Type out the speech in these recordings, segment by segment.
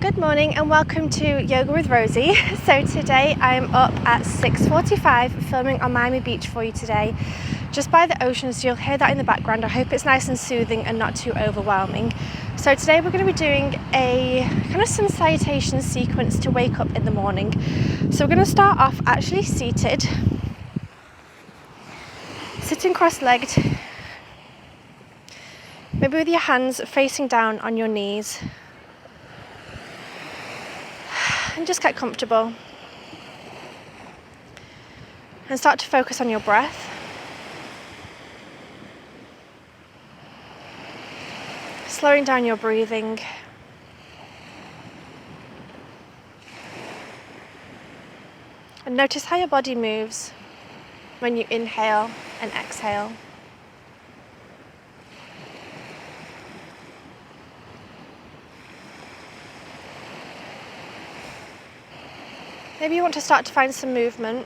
Good morning and welcome to Yoga with Rosie. So today I'm up at 6:45 filming on Miami Beach for you today, just by the ocean, so you'll hear that in the background. I hope it's nice and soothing and not too overwhelming. So today we're going to be doing a kind of sun salutation sequence to wake up in the morning. So we're going to start off actually seated, sitting cross-legged, maybe with your hands facing down on your knees. And just get comfortable and start to focus on your breath. Slowing down your breathing. And notice how your body moves when you inhale and exhale. Maybe you want to start to find some movement.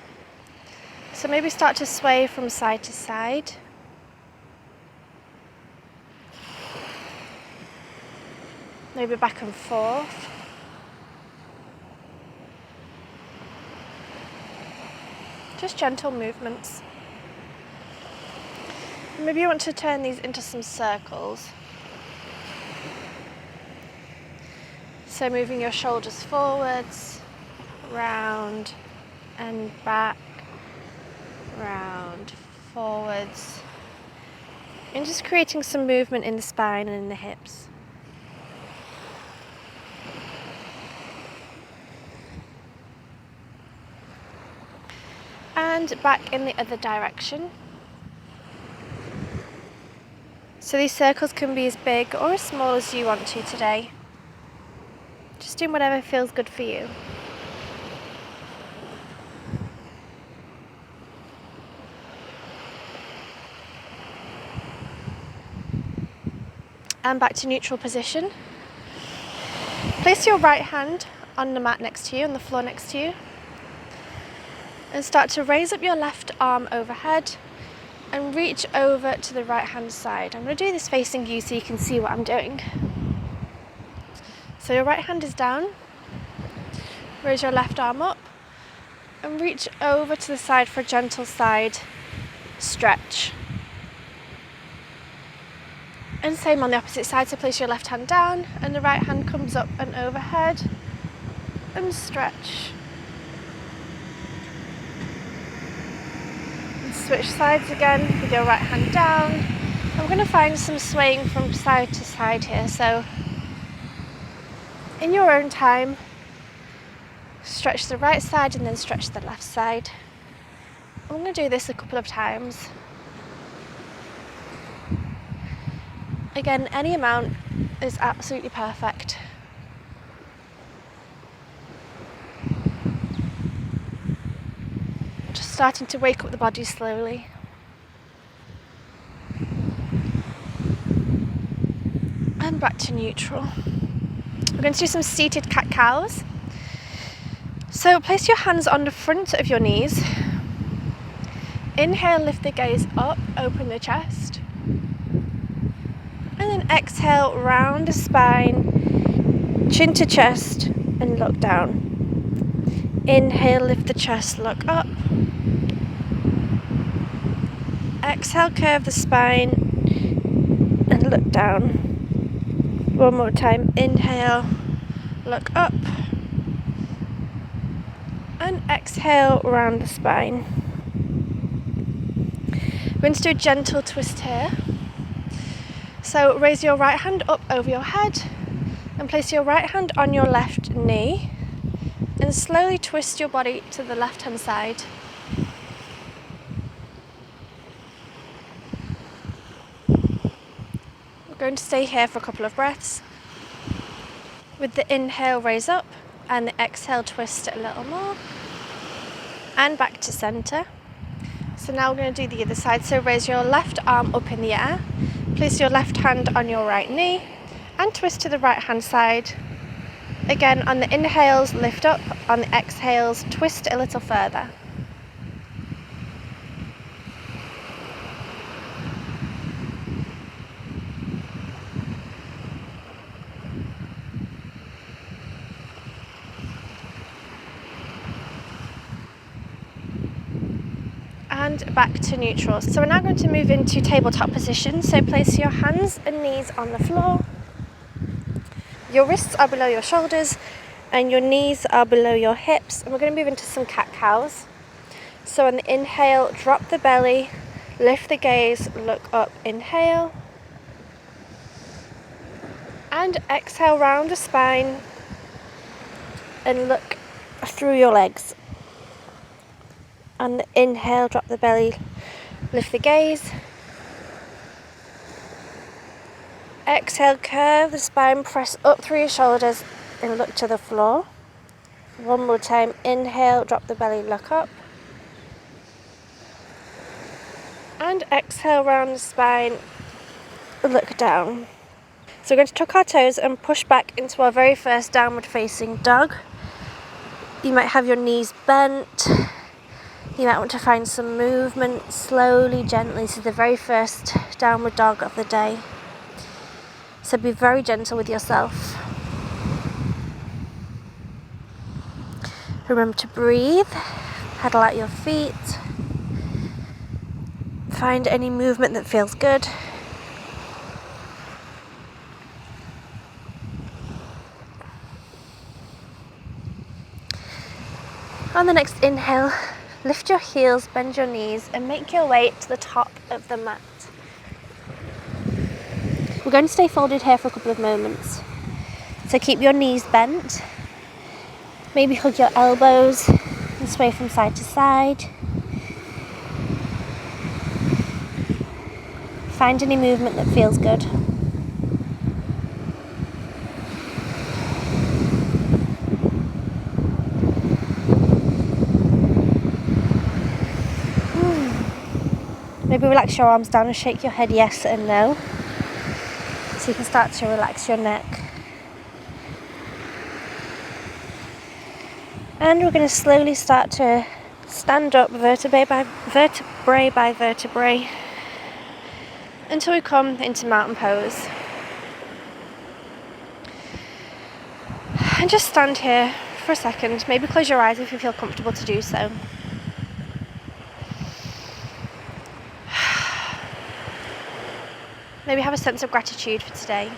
So maybe start to sway from side to side. Maybe back and forth. Just gentle movements. Maybe you want to turn these into some circles. So moving your shoulders forwards, round and back, round, forwards, and just creating some movement in the spine and in the hips. And back in the other direction. So these circles can be as big or as small as you want to today. Just doing whatever feels good for you. And back to neutral position. Place your right hand on the mat next to you, on the floor next to you. And start to raise up your left arm overhead and reach over to the right hand side. I'm going to do this facing you so you can see what I'm doing. So your right hand is down. Raise your left arm up and reach over to the side for a gentle side stretch. And same on the opposite side, so place your left hand down and the right hand comes up and overhead and stretch. And switch sides again with your right hand down. I'm going to find some swaying from side to side here, so in your own time, stretch the right side and then stretch the left side. I'm going to do this a couple of times. Again, any amount is absolutely perfect. Just starting to wake up the body slowly. And back to neutral. We're going to do some seated cat-cows. So place your hands on the front of your knees. Inhale, lift the gaze up, open the chest. And then exhale, round the spine, chin to chest, and look down. Inhale, lift the chest, look up. Exhale, curve the spine, and look down. One more time. Inhale, look up. And exhale, round the spine. We're going to do a gentle twist here. So raise your right hand up over your head and place your right hand on your left knee and slowly twist your body to the left hand side. We're going to stay here for a couple of breaths. With the inhale, raise up, and the exhale, twist it a little more. And back to center. So now we're going to do the other side. So raise your left arm up in the air. Place your left hand on your right knee and twist to the right hand side. Again, on the inhales, lift up. On the exhales, twist a little further. and back to neutral. So we're now going to move into tabletop position. So place your hands and knees on the floor. Your wrists are below your shoulders and your knees are below your hips. And we're going to move into some cat-cows. So on the inhale, drop the belly, lift the gaze, look up, inhale. And exhale, round the spine and look through your legs. On the inhale, drop the belly, lift the gaze. Exhale, curve the spine, press up through your shoulders and look to the floor. One more time, inhale, drop the belly, look up. And exhale, round the spine, look down. So we're going to tuck our toes and push back into our very first downward facing dog. You might have your knees bent. You might want to find some movement slowly, gently to the very first downward dog of the day. So be very gentle with yourself. Remember to breathe, pedal out your feet. Find any movement that feels good. On the next inhale, lift your heels, bend your knees and make your way to the top of the mat. We're going to stay folded here for a couple of moments. So keep your knees bent. Maybe hug your elbows and sway from side to side. Find any movement that feels good. Maybe relax your arms down and shake your head yes and no. So you can start to relax your neck. And we're going to slowly start to stand up vertebrae by vertebrae until we come into mountain pose. And just stand here for a second. Maybe close your eyes if you feel comfortable to do so. Maybe have a sense of gratitude for today.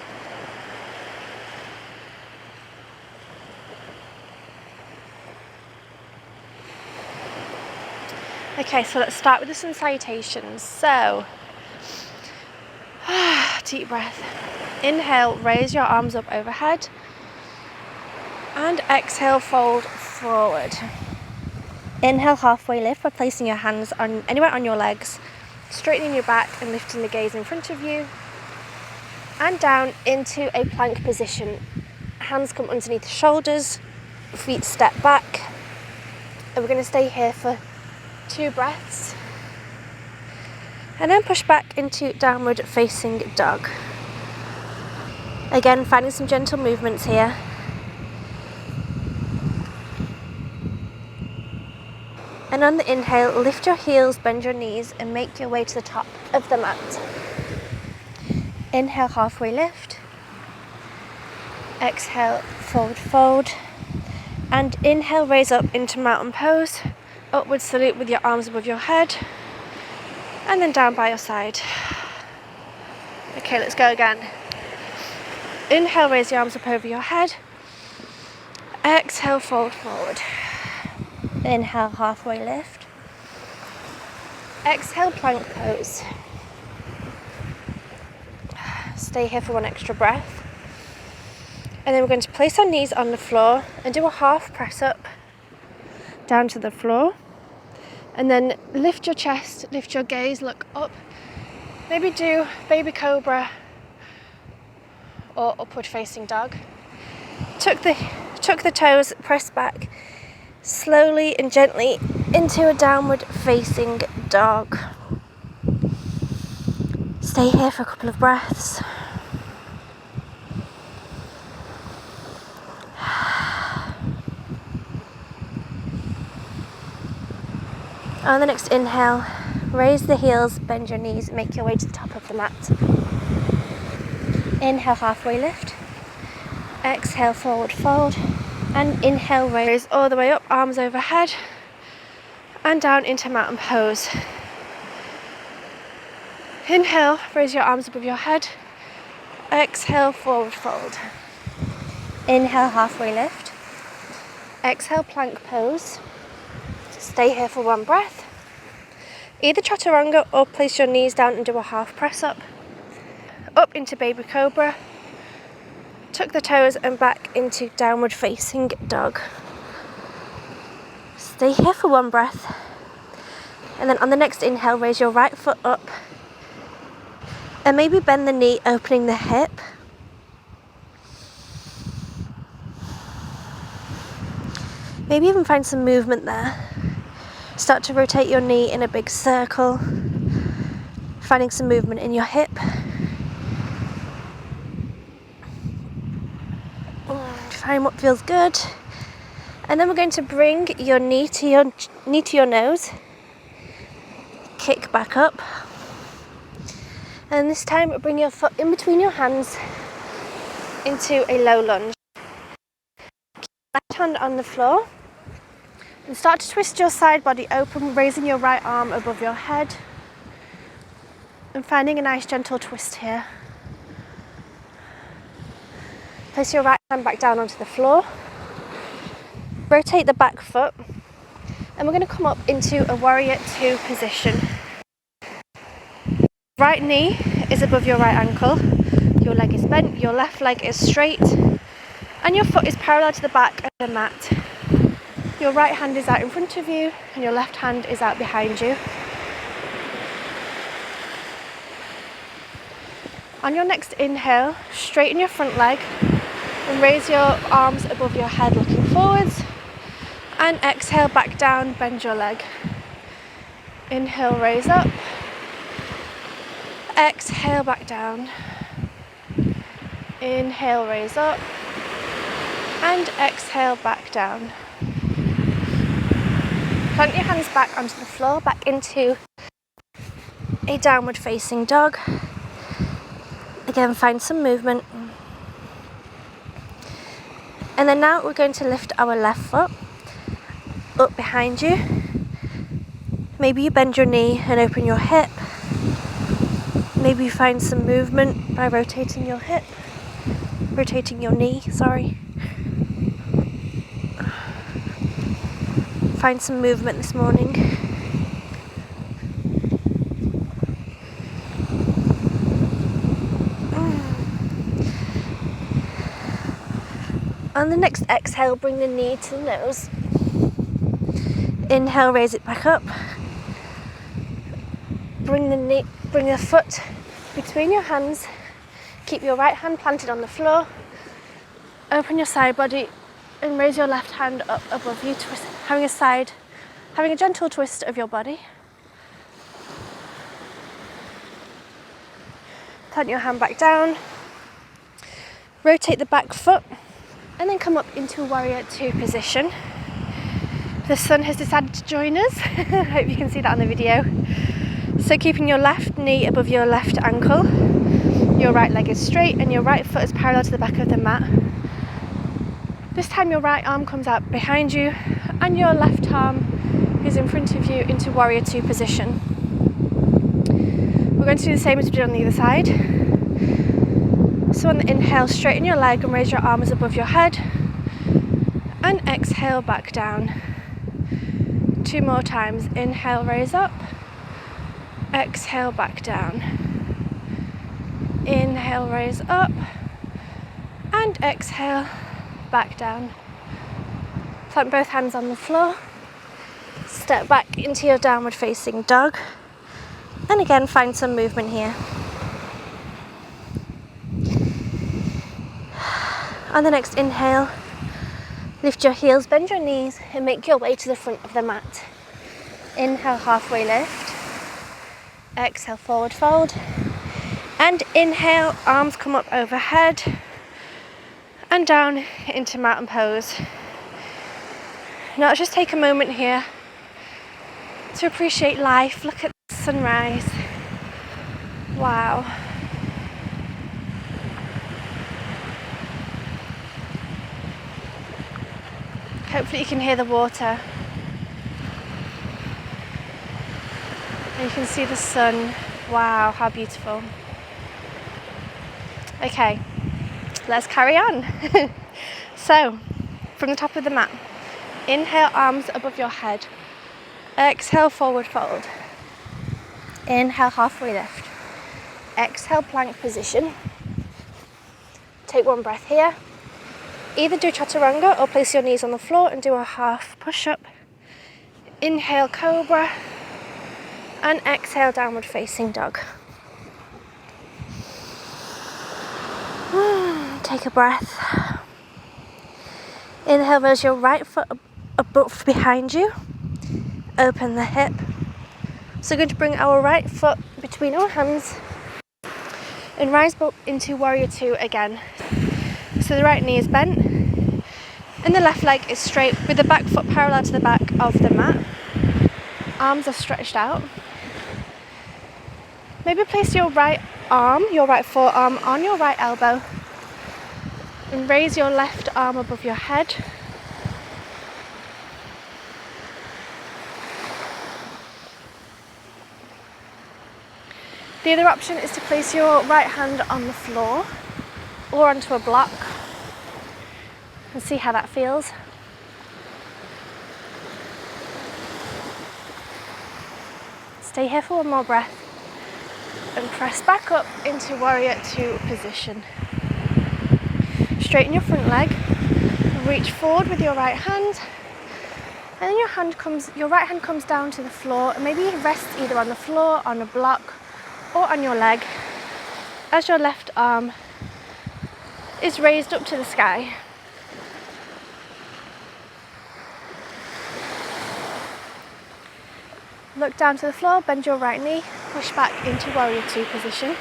Okay, so let's start with the sun salutations. So, deep breath. Inhale, raise your arms up overhead. And exhale, fold forward. Inhale, halfway lift by placing your hands on anywhere on your legs, straightening your back and lifting the gaze in front of you. And down into a plank position. Hands come underneath the shoulders, feet step back. And we're going to stay here for 2 breaths. And then push back into downward facing dog. Again, finding some gentle movements here. And on the inhale, lift your heels, bend your knees and make your way to the top of the mat. Inhale, halfway lift. Exhale, forward fold. And inhale, raise up into mountain pose. Upward salute with your arms above your head. And then down by your side. Okay, let's go again. Inhale, raise your arms up over your head. Exhale, fold forward. Inhale, halfway lift. Exhale, plank pose. Stay here for 1 extra breath. And then we're going to place our knees on the floor and do a half press up down to the floor. And then lift your chest, lift your gaze, look up. Maybe do baby cobra or upward facing dog. Tuck the toes, press back slowly and gently into a downward facing dog. Stay here for a couple of breaths. On the next inhale, raise the heels, bend your knees, make your way to the top of the mat. Inhale, halfway lift. Exhale, forward fold. And inhale, raise all the way up, arms overhead. And down into mountain pose. Inhale, raise your arms above your head. Exhale, forward fold. Inhale, halfway lift. Exhale, plank pose. Stay here for one breath. Either chaturanga or place your knees down and do a half press up. Up into baby cobra. Tuck the toes and back into downward facing dog. Stay here for one breath. And then on the next inhale, raise your right foot up. And maybe bend the knee, opening the hip. Maybe even find some movement there. Start to rotate your knee in a big circle. Finding some movement in your hip. Find what feels good. And then we're going to bring your knee to your nose. Kick back up. And this time bring your foot in between your hands into a low lunge. Left hand on the floor. And start to twist your side body open, raising your right arm above your head. And finding a nice gentle twist here. Place your right hand back down onto the floor. Rotate the back foot. And we're going to come up into a warrior two position. Right knee is above your right ankle. Your leg is bent, your left leg is straight. And your foot is parallel to the back of the mat. Your right hand is out in front of you and your left hand is out behind you. On your next inhale, straighten your front leg and raise your arms above your head looking forwards. And exhale, back down, bend your leg. Inhale, raise up. Exhale, back down. Inhale, raise up. And exhale, back down. Plant your hands back onto the floor, back into a downward facing dog. Again, find some movement. And then now we're going to lift our left foot up behind you. Maybe you bend your knee and open your hip. Maybe you find some movement by rotating your hip, rotating your knee, sorry. Find some movement this morning. On the next exhale, bring the knee to the nose. Inhale, raise it back up. Bring the foot between your hands. Keep your right hand planted on the floor. Open your side body and raise your left hand up above you, having a gentle twist of your body. Plant your hand back down. Rotate the back foot and then come up into warrior two position. The sun has decided to join us. I hope you can see that on the video. So keeping your left knee above your left ankle, your right leg is straight and your right foot is parallel to the back of the mat. This time your right arm comes out behind you and your left arm is in front of you into warrior two position. We're going to do the same as we did on the other side. So on the inhale, straighten your leg and raise your arms above your head. And exhale, back down. Two more times. Inhale, raise up. Exhale, back down. Inhale, raise up. And exhale, back down. Plant both hands on the floor. Step back into your downward facing dog. And again, find some movement here. On the next inhale, lift your heels, bend your knees, and make your way to the front of the mat. Inhale, halfway lift. Exhale, forward fold. And inhale, arms come up overhead and down into mountain pose. Now let's just take a moment here to appreciate life. Look at the sunrise. Wow. Hopefully you can hear the water. And you can see the sun Wow, how beautiful. Okay, let's carry on. So, from the top of the mat, inhale, arms above your head. Exhale, forward fold. Inhale, halfway lift. Exhale, plank position. Take one breath here. Either do chaturanga or place your knees on the floor and do a half push-up. Inhale, cobra. And exhale, downward facing dog. Take a breath. Inhale, raise your right foot above behind you. Open the hip. So we're going to bring our right foot between our hands and rise up into warrior two again. So the right knee is bent and the left leg is straight with the back foot parallel to the back of the mat. Arms are stretched out. Maybe place your right arm, your right forearm on your right elbow and raise your left arm above your head. The other option is to place your right hand on the floor or onto a block and see how that feels. Stay here for one more breath and press back up into warrior two position. Straighten your front leg, reach forward with your right hand, and then your right hand comes down to the floor and maybe rest either on the floor, on a block, or on your leg as your left arm is raised up to the sky. Look down to the floor, bend your right knee, push back into warrior two position.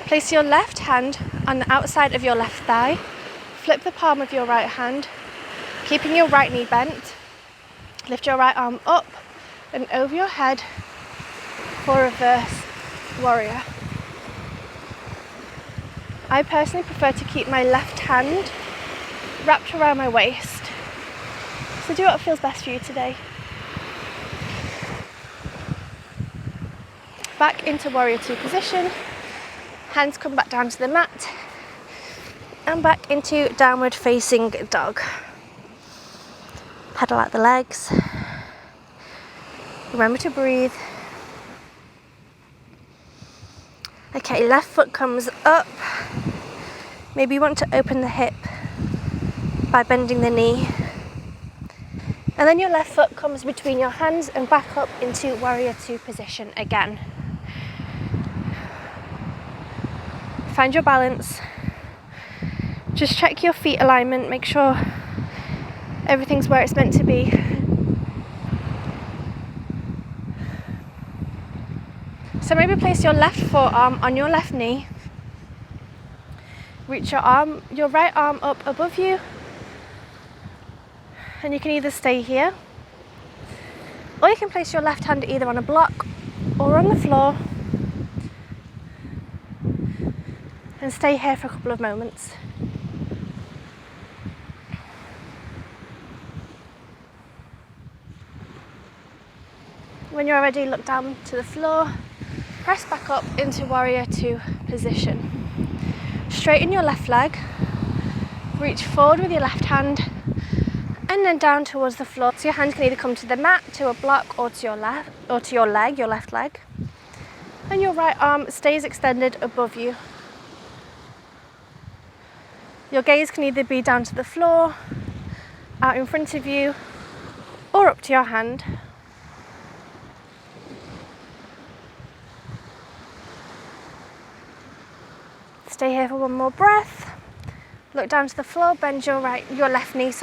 Place your left hand on the outside of your left thigh. Flip the palm of your right hand, keeping your right knee bent. Lift your right arm up and over your head for reverse warrior. I personally prefer to keep my left hand wrapped around my waist. So do what feels best for you today. Back into warrior two position. Hands come back down to the mat. And back into downward facing dog. Pedal out the legs. Remember to breathe. Okay, left foot comes up. Maybe you want to open the hip by bending the knee. And then your left foot comes between your hands and back up into warrior two position again. Find your balance. Just check your feet alignment, make sure everything's where it's meant to be. So maybe place your left forearm on your left knee. Reach your right arm up above you. And you can either stay here, or you can place your left hand either on a block or on the floor and stay here for a couple of moments. When you're ready, look down to the floor, press back up into warrior two position. Straighten your left leg, reach forward with your left hand, and then down towards the floor. So your hands can either come to the mat, to a block, or to your left, or to your leg, your left leg. And your right arm stays extended above you. Your gaze can either be down to the floor, out in front of you, or up to your hand. Stay here for one more breath. Look down to the floor, bend your left knee,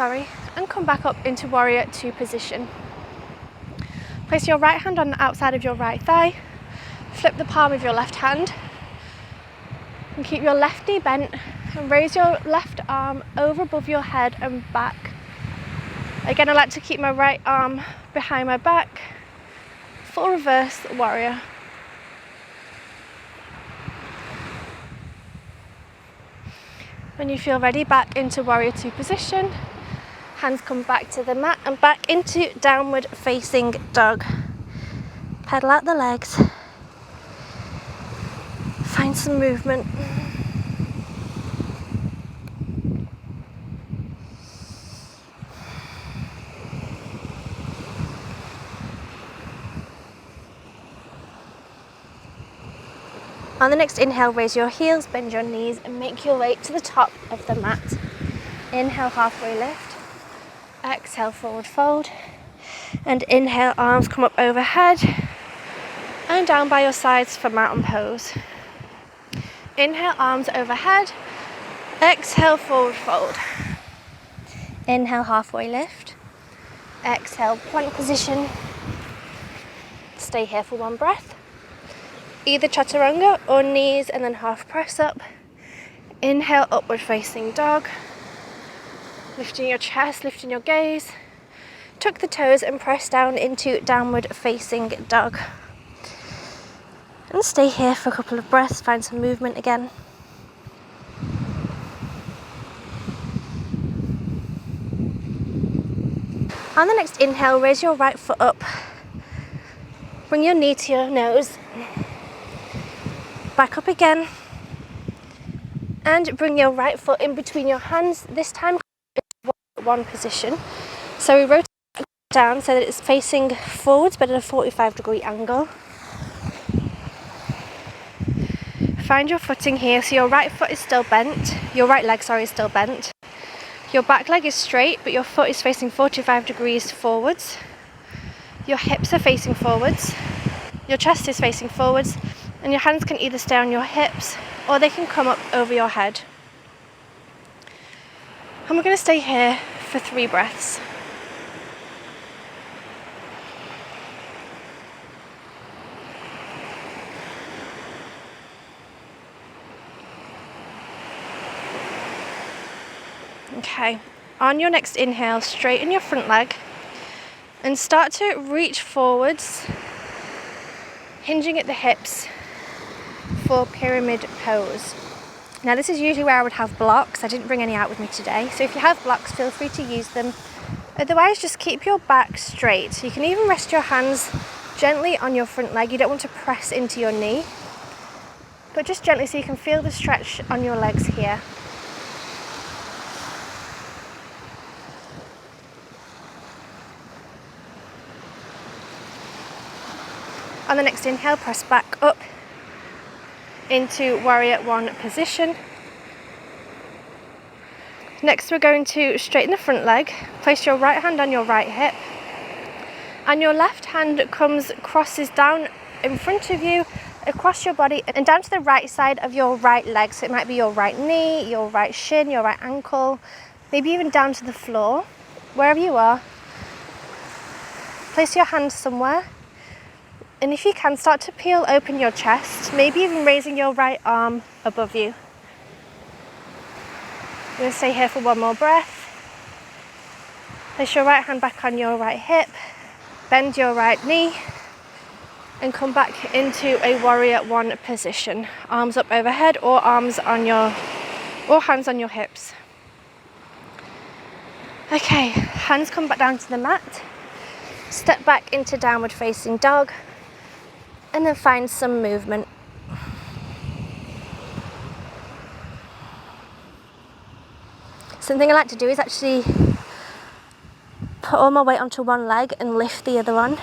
and come back up into warrior two position. Place your right hand on the outside of your right thigh. Flip the palm of your left hand. And keep your left knee bent and raise your left arm over above your head and back. Again, I like to keep my right arm behind my back for reverse warrior. When you feel ready, back into warrior two position. Hands come back to the mat and back into downward facing dog. Pedal out the legs. Find some movement. On the next inhale, raise your heels, bend your knees and make your way to the top of the mat. Inhale, halfway lift. Exhale, forward fold. And inhale, arms come up overhead and down by your sides for mountain pose. Inhale, arms overhead. Exhale, forward fold. Inhale, halfway lift. Exhale, plank position. Stay here for one breath. Either chaturanga or knees and then half press up. Inhale, upward facing dog. Lifting your chest, lifting your gaze. Tuck the toes and press down into downward facing dog. And stay here for a couple of breaths, find some movement again. On the next inhale, raise your right foot up. Bring your knee to your nose. Back up again. And bring your right foot in between your hands. This time, one position. So we rotate down so that it's facing forwards but at a 45-degree angle. Find your footing here. So your right foot is still bent. Your right leg, sorry, is still bent. Your back leg is straight, but your foot is facing 45 degrees forwards. Your hips are facing forwards. Your chest is facing forwards. And your hands can either stay on your hips or they can come up over your head. And we're going to stay here for 3 breaths. Okay, on your next inhale, straighten your front leg and start to reach forwards, hinging at the hips for pyramid pose. Now this is usually where I would have blocks. I didn't bring any out with me today, so if you have blocks, feel free to use them. Otherwise, just keep your back straight. You can even rest your hands gently on your front leg. You don't want to press into your knee, but just gently so you can feel the stretch on your legs here. On the next inhale, press back up into warrior one position. Next, we're going to straighten the front leg. Place your right hand on your right hip, and your left hand crosses down in front of you, across your body, and down to the right side of your right leg. So it might be your right knee, your right shin, your right ankle, maybe even down to the floor. Wherever you are, place your hand somewhere. And if you can, start to peel open your chest, maybe even raising your right arm above you. You're going to stay here for one more breath. Place your right hand back on your right hip, bend your right knee, and come back into a warrior one position. Arms up overhead or hands on your hips. Okay, hands come back down to the mat. Step back into downward facing dog. And then find some movement. Something I like to do is actually put all my weight onto one leg and lift the other one.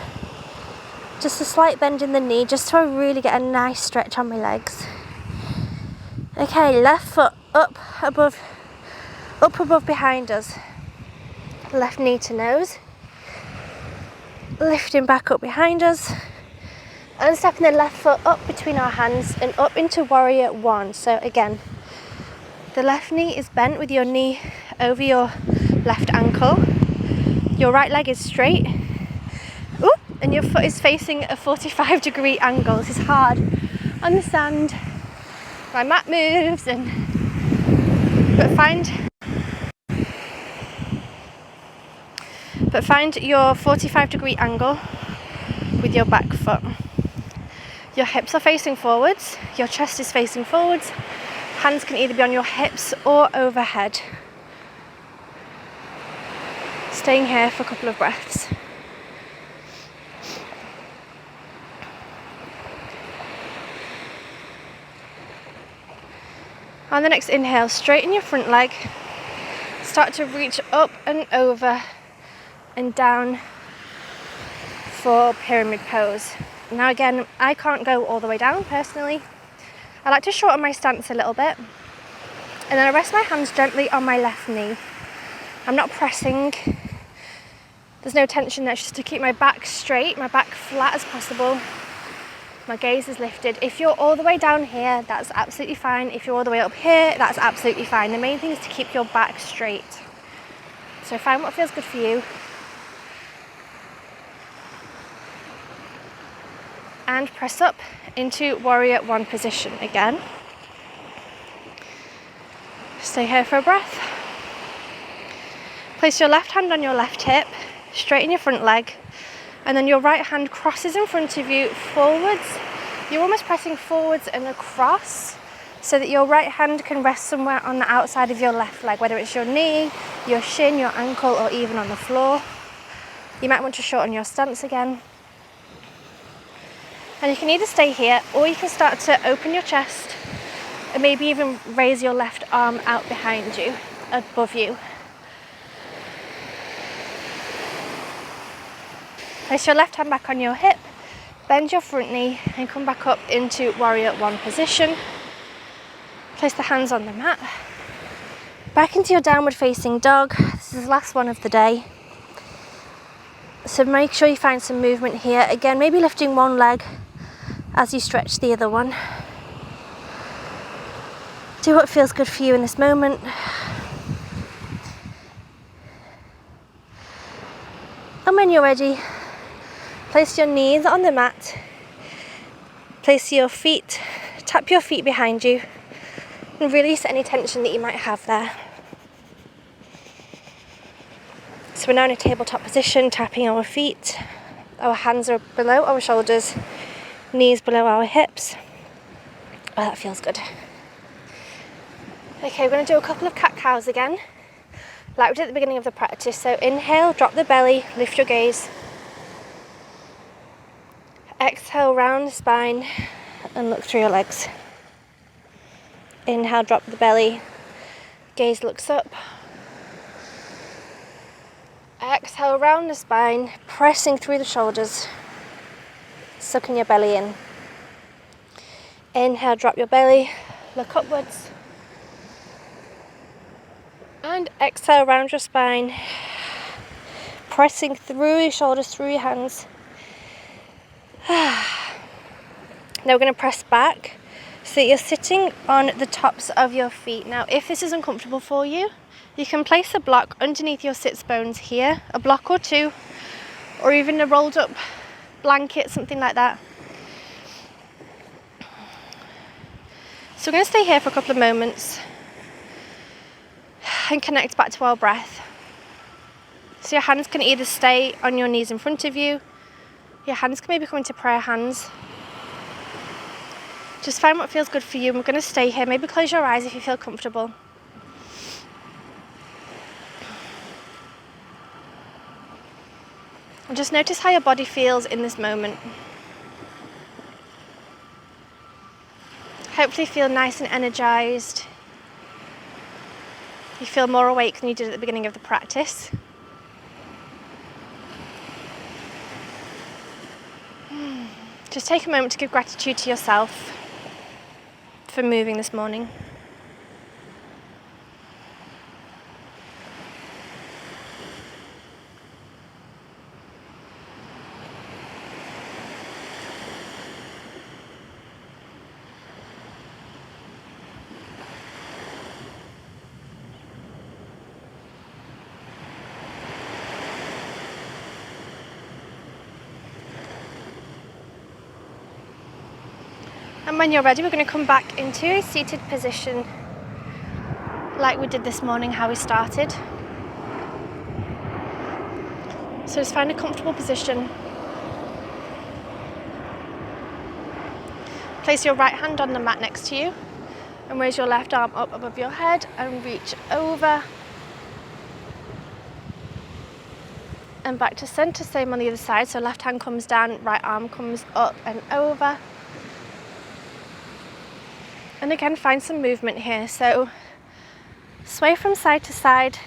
Just a slight bend in the knee, just so I really get a nice stretch on my legs. Okay, left foot up above behind us. Left knee to nose. Lifting back up behind us. And stepping the left foot up between our hands and up into warrior one. So again, the left knee is bent with your knee over your left ankle. Your right leg is straight. Ooh, and your foot is facing a 45-degree angle. This is hard on the sand. My mat moves, but find your 45-degree angle with your back foot. Your hips are facing forwards, your chest is facing forwards, hands can either be on your hips or overhead. Staying here for a couple of breaths. On the next inhale, straighten your front leg. Start to reach up and over and down for pyramid pose. Now again, I can't go all the way down personally. I like to shorten my stance a little bit. And then I rest my hands gently on my left knee. I'm not pressing. There's no tension there, it's just to keep my back straight, my back flat as possible. My gaze is lifted. If you're all the way down here, that's absolutely fine. If you're all the way up here, that's absolutely fine. The main thing is to keep your back straight. So find what feels good for you. And press up into warrior one position again. Stay here for a breath. Place your left hand on your left hip, straighten your front leg, and then your right hand crosses in front of you forwards. You're almost pressing forwards and across so that your right hand can rest somewhere on the outside of your left leg, whether it's your knee, your shin, your ankle, or even on the floor. You might want to shorten your stance again. And you can either stay here or you can start to open your chest and maybe even raise your left arm out behind you, above you. Place your left hand back on your hip, bend your front knee and come back up into warrior one position. Place the hands on the mat. Back into your downward facing dog. This is the last one of the day. So make sure you find some movement here. Again, maybe lifting one leg as you stretch the other one. Do what feels good for you in this moment. And when you're ready, place your knees on the mat. Place your feet, tap your feet behind you and release any tension that you might have there. So we're now in a tabletop position, tapping our feet. Our hands are below our shoulders, knees below our hips. Oh, that feels good. Okay, we're going to do a couple of cat-cows again, like we did at the beginning of the practice. So inhale, drop the belly, lift your gaze. Exhale, round the spine and look through your legs. Inhale, drop the belly, gaze looks up. Exhale, round the spine, pressing through the shoulders, sucking your belly in. Inhale, drop your belly, look upwards. And exhale, round your spine, pressing through your shoulders, through your hands. Now we're going to press back so that you're sitting on the tops of your feet. Now, if this is uncomfortable for you, you can place a block underneath your sits bones here, a block or two, or even a rolled up blanket, something like that. So we're going to stay here for a couple of moments and connect back to our breath. So your hands can either stay on your knees in front of you, your hands can maybe come into prayer hands. Just find what feels good for you. We're going to stay here. Maybe close your eyes if you feel comfortable. And just notice how your body feels in this moment. Hopefully feel nice and energized. You feel more awake than you did at the beginning of the practice. Just take a moment to give gratitude to yourself for moving this morning. And when you're ready, we're going to come back into a seated position like we did this morning, how we started. So just find a comfortable position. Place your right hand on the mat next to you and raise your left arm up above your head and reach over. And back to center, same on the other side. So left hand comes down, right arm comes up and over. And again, find some movement here. So sway from side to side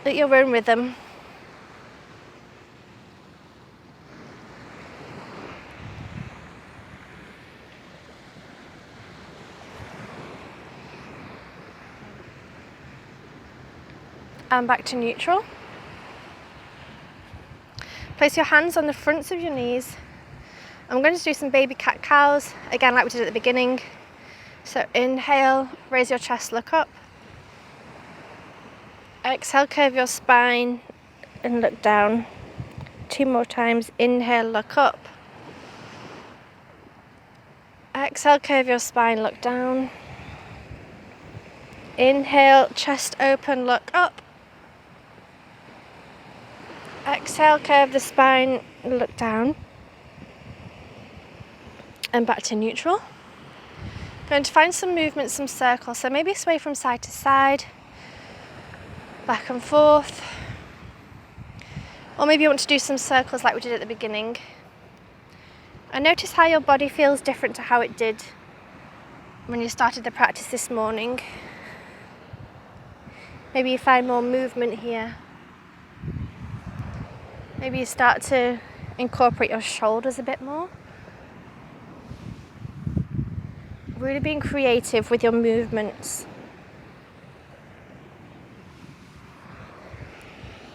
at your own rhythm. And back to neutral. Place your hands on the fronts of your knees. I'm going to do some baby cat cows, again like we did at the beginning. So inhale, raise your chest, look up. Exhale, curve your spine and look down. 2 more times, inhale, look up. Exhale, curve your spine, look down. Inhale, chest open, look up. Exhale, curve the spine, look down. And back to neutral. Going to find some movement, some circles. So maybe sway from side to side, back and forth. Or maybe you want to do some circles like we did at the beginning. And notice how your body feels different to how it did when you started the practice this morning. Maybe you find more movement here. Maybe you start to incorporate your shoulders a bit more. Really being creative with your movements.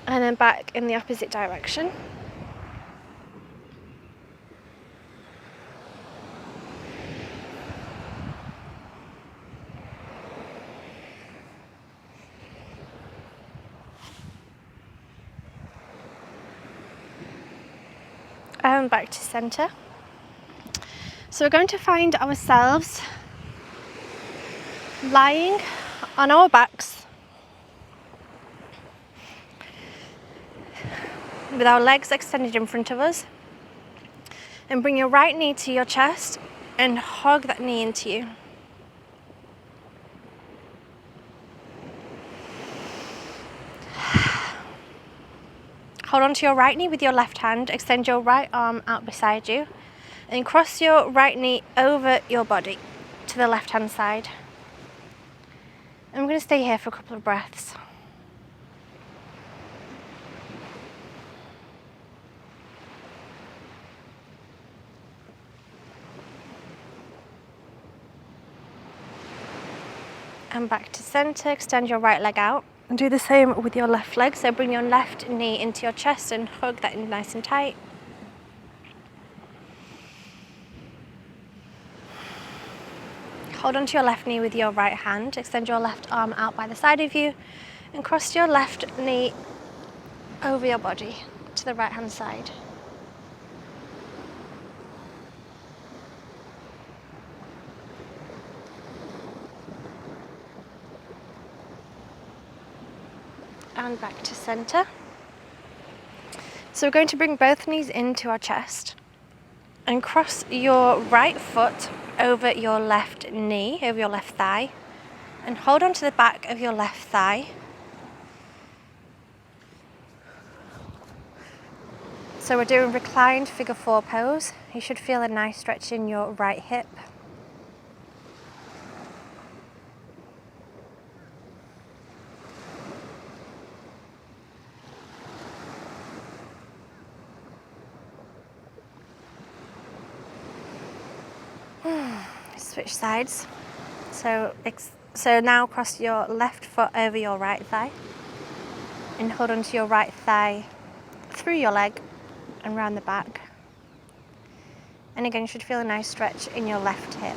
And then back in the opposite direction. And back to center. So we're going to find ourselves lying on our backs with our legs extended in front of us, and bring your right knee to your chest and hug that knee into you. Hold on to your right knee with your left hand, extend your right arm out beside you, and cross your right knee over your body to the left hand side. I'm going to stay here for a couple of breaths. And back to center, extend your right leg out. And do the same with your left leg. So bring your left knee into your chest and hug that in nice and tight. Hold onto your left knee with your right hand. Extend your left arm out by the side of you and cross your left knee over your body to the right hand side. And back to center. So we're going to bring both knees into our chest and cross your right foot over your left knee, over your left thigh, and hold on to the back of your left thigh. So we're doing reclined figure 4 pose. You should feel a nice stretch in your right hip. Switch sides. So now cross your left foot over your right thigh and hold onto your right thigh through your leg and round the back. And again, you should feel a nice stretch in your left hip.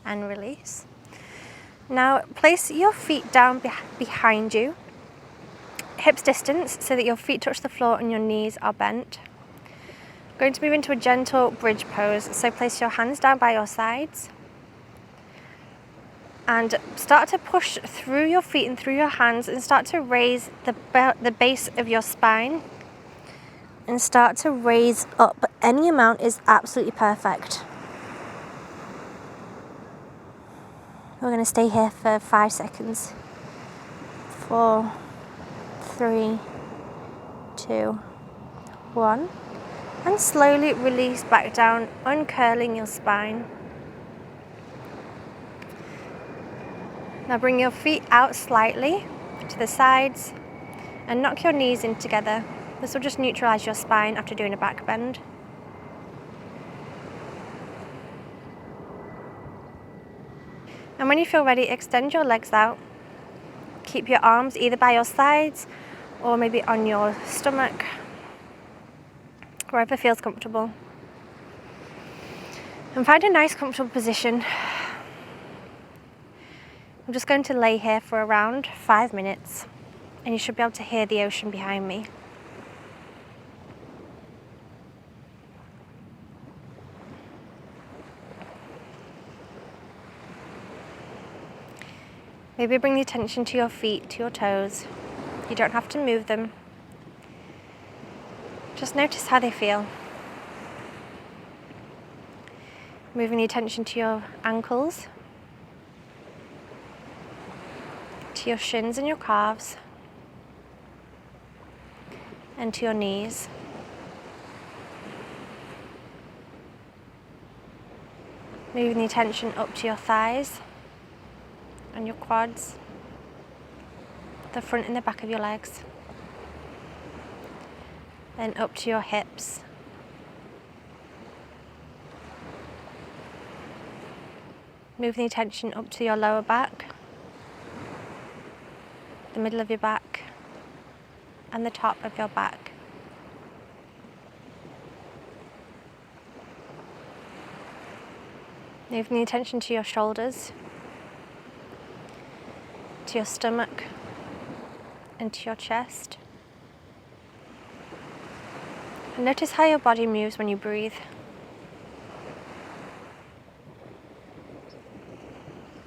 And release. Now place your feet down behind you, hips distance so that your feet touch the floor and your knees are bent. Going to move into a gentle bridge pose, so place your hands down by your sides and start to push through your feet and through your hands and start to raise the base of your spine and start to raise up. Any amount is absolutely perfect. We're going to stay here for 5 seconds. 4, 3, 2, 1. And slowly release back down, uncurling your spine. Now bring your feet out slightly to the sides and knock your knees in together. This will just neutralize your spine after doing a back bend. And when you feel ready, extend your legs out. Keep your arms either by your sides or maybe on your stomach, wherever feels comfortable. And find a nice comfortable position. I'm just going to lay here for around 5 minutes, and you should be able to hear the ocean behind me. Maybe bring the attention to your feet, to your toes. You don't have to move them. Just notice how they feel. Moving the attention to your ankles, to your shins and your calves, and to your knees. Moving the attention up to your thighs and your quads, the front and the back of your legs, then up to your hips, moving the attention up to your lower back, the middle of your back, and the top of your back. Moving the attention to your shoulders, to your stomach, and to your chest. And notice how your body moves when you breathe.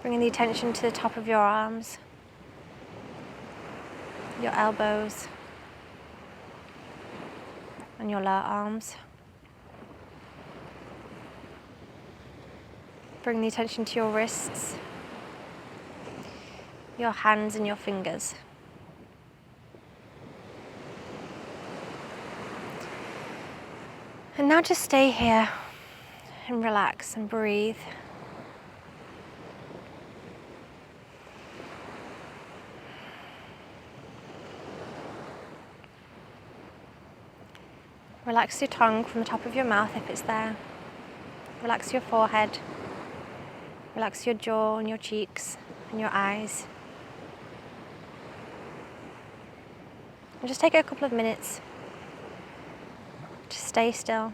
Bringing the attention to the top of your arms, your elbows, and your lower arms. Bring the attention to your wrists, your hands and your fingers. And now just stay here and relax and breathe. Relax your tongue from the top of your mouth if it's there. Relax your forehead. Relax your jaw and your cheeks and your eyes. And just take a couple of minutes to stay still.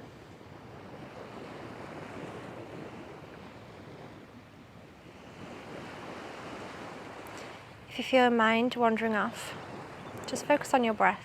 If you feel your mind wandering off, just focus on your breath.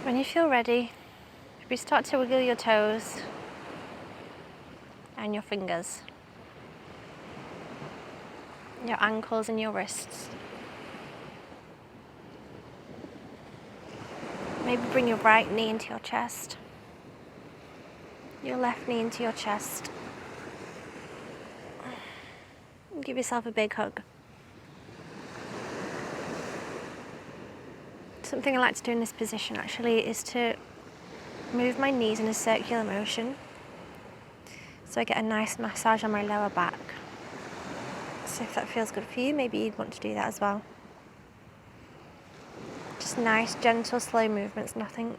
When you feel ready, maybe start to wiggle your toes and your fingers, your ankles and your wrists. Maybe bring your right knee into your chest, your left knee into your chest. And give yourself a big hug. Something I like to do in this position actually is to move my knees in a circular motion so I get a nice massage on my lower back. So if that feels good for you, maybe you'd want to do that as well. Just nice, gentle, slow movements, nothing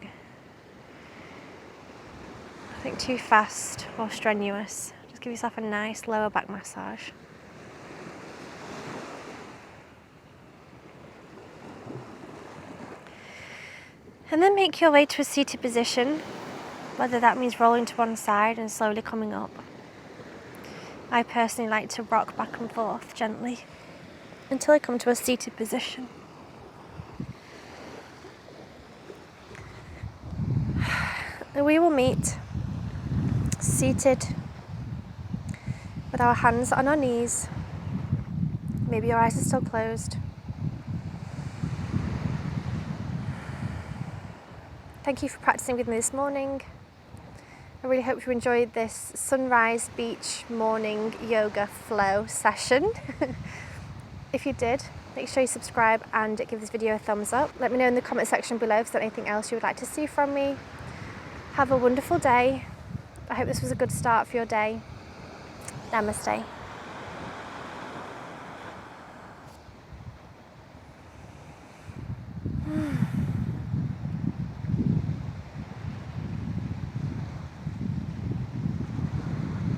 too fast or strenuous. Just give yourself a nice lower back massage. And then make your way to a seated position, whether that means rolling to one side and slowly coming up. I personally like to rock back and forth gently until I come to a seated position. And we will meet seated with our hands on our knees. Maybe your eyes are still closed. Thank you for practicing with me this morning. I really hope you enjoyed this sunrise beach morning yoga flow session. If you did, make sure you subscribe and give this video a thumbs up. Let me know in the comment section below if there's anything else you would like to see from me. Have a wonderful day. I hope this was a good start for your day. Namaste.